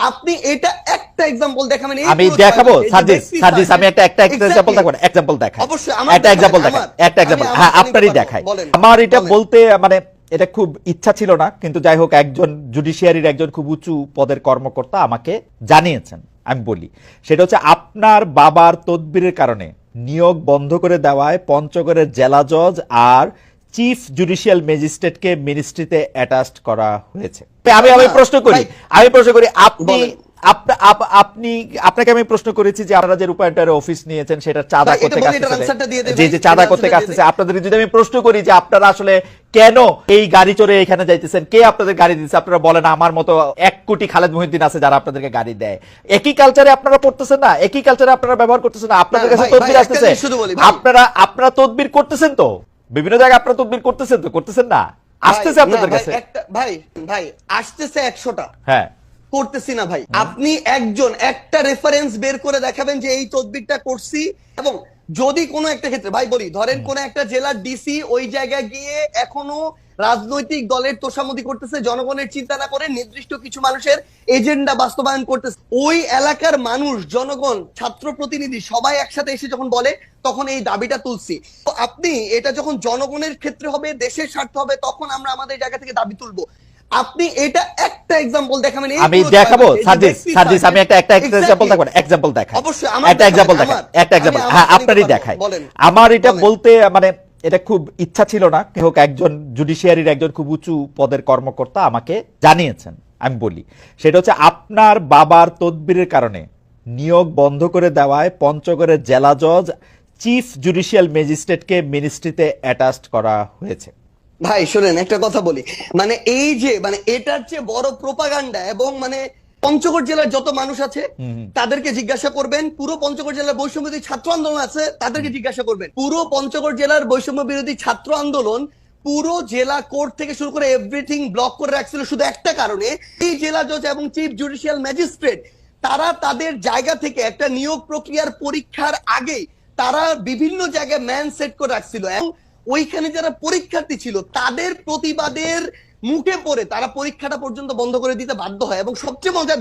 আপনি এটা একটা एग्जांपल দেখাবেন। আমি দেখাবো সার্জিস আমি একটা एग्जांपल দেখাবো, एग्जांपल দেখাই, অবশ্যই একটা एग्जांपल দেখাই, একটা एग्जांपल হ্যাঁ আপনারই দেখাই। আমার এটা বলতে মানে এটা খুব ইচ্ছা ছিল না, কিন্তু যাই হোক একজন জুডিশিয়ারির একজন খুব উঁচু পদের কর্মকর্তা আমাকে জানিয়েছেন, আমি বলি সেটা হচ্ছে আপনার বাবার তদবিরের কারণে নিয়োগ বন্ধ করে দেওয়ায় পঞ্চগড়ের জেলা জজ আর চিফ জুডিশিয়াল ম্যাজিস্ট্রেটকে মিনিস্ট্রিতে অ্যাটাচড করা হয়েছে। আমি প্রশ্ন করি আপনি আপনি আপনাকে আমি প্রশ্ন করেছি যে আপনারা যে রূপায়ণের অফিস নিয়েছেন সেটা চাঁদা করতে যে চাঁদা করতে আসতেছে, আপনাদের যদি আমি প্রশ্ন করি যে আপনারা আসলে কেন এই গাড়ি চড়ে এখানে যাইতেছেন, কে আপনাদের গাড়ি দিচ্ছে, আপনারা বলেন আমার মতো 1 কোটি খালেদ মহিউদ্দিন আছে যারা আপনাদেরকে গাড়ি দেয়। একই কালচারে আপনারা করতেছেন না, একই কালচারে আপনারা ব্যবহার করতেছেন না, আপনাদের কাছে তদবির আসতেছে, আপনারা তদবির করতেছেন তো, বিভিন্ন জায়গায় আপনারা তদবির করতেছেন তো, করতেছেন না, আসতেছে আপনাদের কাছে ভাই আসতেছে 100টা, হ্যাঁ করতেছি না ভাই। আপনি একটা রেফারেন্স বের করে দেখাবেন যে এই তদবিরটা করছি। এবং যদি কোনো একটা ক্ষেত্রে ভাই বলি, ধরেন কোন একটা জেলার ডিসি ওই জায়গায় গিয়ে এখনো রাজনৈতিক দলের তোষামোদি করতেছে, জনগণের চিন্তা না করে নির্দিষ্ট কিছু মানুষের এজেন্ডা বাস্তবায়ন করতেছে, ওই এলাকার মানুষ, জনগণ, ছাত্র প্রতিনিধি সবাই একসাথে এসে যখন বলে তখন এই দাবিটা তুলছি। তো আপনি এটা যখন জনগণের ক্ষেত্রে হবে, দেশের স্বার্থ হবে, তখন আমরা আমাদের জায়গা থেকে দাবি তুলবো। আপনি এটা একটা एग्जांपल দেখাবেন। আমি দেখাবো সার্জিস আমি একটা एग्जांपल দেখাবো, एग्जांपल দেখাই, অবশ্যই একটা एग्जांपल দেখাই, একটা एग्जांपल হ্যাঁ আপনারই দেখাই। আমার এটা বলতে মানে এটা খুব ইচ্ছা ছিল না, হোক একজন জুডিশিয়ারির একজন খুব উঁচু পদের কর্মকর্তা আমাকে জানিয়েছেন, আমি বলি সেটা হচ্ছে আপনার বাবার তদবিরের কারণে নিয়োগ বন্ধ করে দেওয়ায় পঞ্চগড়ের জেলা জজ চিফ জুডিশিয়াল ম্যাজিস্ট্রেটকে মিনিস্ট্রিতে অ্যাটাচড করা হয়েছে। ভাই শুনেন একটা কথা বলি, মানে এই যে মানে এটার চেয়ে বড় প্রোপাগান্ডা, এবং মানে পঞ্চগড় জেলার যত মানুষ আছে তাদেরকে জিজ্ঞাসা করবেন, পুরো পঞ্চগড় জেলার বৈষম্য বিরোধী ছাত্র আন্দোলন আছে তাদেরকে জিজ্ঞাসা করবেন, পুরো পঞ্চগড় জেলার বৈষম্য বিরোধী ছাত্র আন্দোলন পুরো জেলা কোর্ট থেকে শুরু করে এভরিথিং ব্লক করে রাখছিল শুধু একটা কারণে, এই জেলা জজ এবং চিফ জুডিশিয়াল ম্যাজিস্ট্রেট তারা তাদের জায়গা থেকে একটা নিয়োগ প্রক্রিয়ার পরীক্ষার আগে তারা বিভিন্ন জায়গায় ম্যান সেট করে রাখছিল, এবং ওইখানে যারা পরীক্ষার্থী ছিল তাদের প্রতিবাদের মুখে পড়ে তারা পরীক্ষাটা পর্যন্ত বন্ধ করে দিতে বাধ্য হয়। এবং সবচেয়ে মজার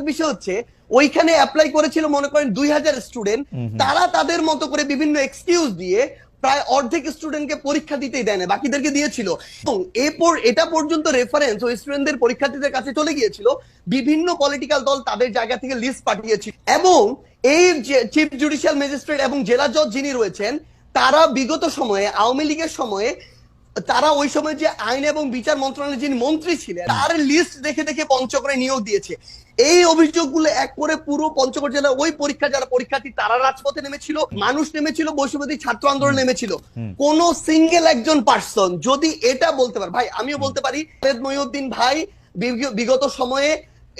বিষয় হচ্ছে ওইখানে অ্যাপ্লাই করেছিল মনে করেন 2000 স্টুডেন্ট, তারা তাদের মতো করে বিভিন্ন এক্সকিউজ দিয়ে প্রায় অর্ধেক স্টুডেন্টকে পরীক্ষা দিতেই দেয় না, বাকিদেরকে দিয়েছিল। এবং এরপর এটা পর্যন্ত রেফারেন্স ওই স্টুডেন্টদের পরীক্ষার্থীদের কাছে চলে গিয়েছিল, বিভিন্ন পলিটিক্যাল দল তাদের জায়গা থেকে লিস্ট পাঠিয়েছিল। এবং এই চিফ জুডিশিয়াল ম্যাজিস্ট্রেট এবং জেলা জজ যিনি রয়েছেন তারা বিগত সময়ে আওয়ামী লীগের সময়ে তারা ওই সময় যে আইন এবং বিচার মন্ত্রণালয়ের যিনি মন্ত্রী ছিলেন তার লিস্ট দেখে দেখে পঞ্চগড়ে নিয়োগ দিয়েছে। এই অভিযোগগুলো এক করে পুরো পঞ্চগড় জেলার ওই পরীক্ষা যারা পরীক্ষার্থী তারা রাজপথে নেমেছিল, মানুষ নেমেছিল, বৈষম্যবিরোধী ছাত্র আন্দোলন নেমেছিল। কোন সিঙ্গেল একজন পার্সন যদি এটা বলতে পারে, ভাই আমিও বলতে পারি খালেদ মহিউদ্দিন ভাই বিগত সময়ে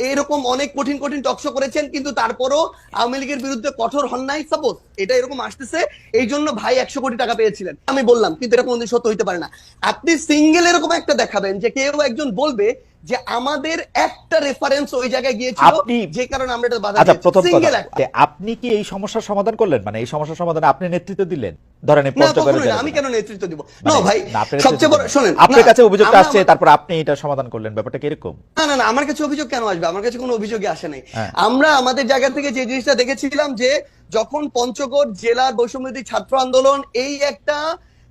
এরকম অনেক কঠিন কঠিন টকশো করেছেন, কিন্তু তারপরও আওয়ামী লীগের বিরুদ্ধে কঠোর হন নাই। সাপোজ এটা এরকম আসতেছে এই জন্য ভাই 100 কোটি টাকা পেয়েছিলেন, আমি বললাম, কিন্তু এটা কোনদিন সত্য হইতে পারে না। আপনি সিঙ্গেল এরকম একটা দেখাবেন যে কেউ একজন বলবে যে আমাদের একটা রেফারেন্স ওই জায়গায় গিয়েছিল যে কারণে আমরা এটা বাধা দিয়েছি। সিঙ্গেল একটা। আপনি কি এই সমস্যার সমাধান করলেন, মানে এই সমস্যার সমাধানে আপনি নেতৃত্ব দিলেন? ধরেন এই পঞ্চগড়ের জেলা, আমি কেন নেতৃত্ব দিব? না ভাই, সবচেয়ে বড় শুনেন, আপনার কাছে অভিযোগ আসছে তারপর আপনি এটা সমাধান করলেন, ব্যাপারটা কি এরকম? না না, আমার কাছে অভিযোগ কেন আসবে? আমার কাছে কোনো অভিযোগই আসে নাই। আমরা আমাদের জায়গা থেকে যে জিনিসটা দেখেছিলাম যে যখন পঞ্চগড় জেলার বৈষম্যবিরোধী ছাত্র আন্দোলন এই একটা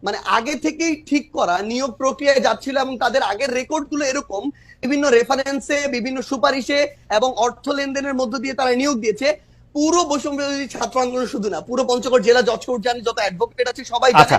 মানে আগে থেকেই ঠিক করা নিয়োগ প্রক্রিয়ায় যাচ্ছিল, এবং তাদের আগের রেকর্ড গুলো এরকম বিভিন্ন রেফারেন্সে, বিভিন্ন সুপারিশে এবং অর্থ লেনদেনের মধ্য দিয়ে তারা নিয়োগ দিয়েছে। পুরো বৈষম্য বিরোধী ছাত্র আন্দোলন শুধু না, পুরো পঞ্চগড় জেলা জজ কোর্ট জানে, যত অ্যাডভোকেট আছে সবাই জানে।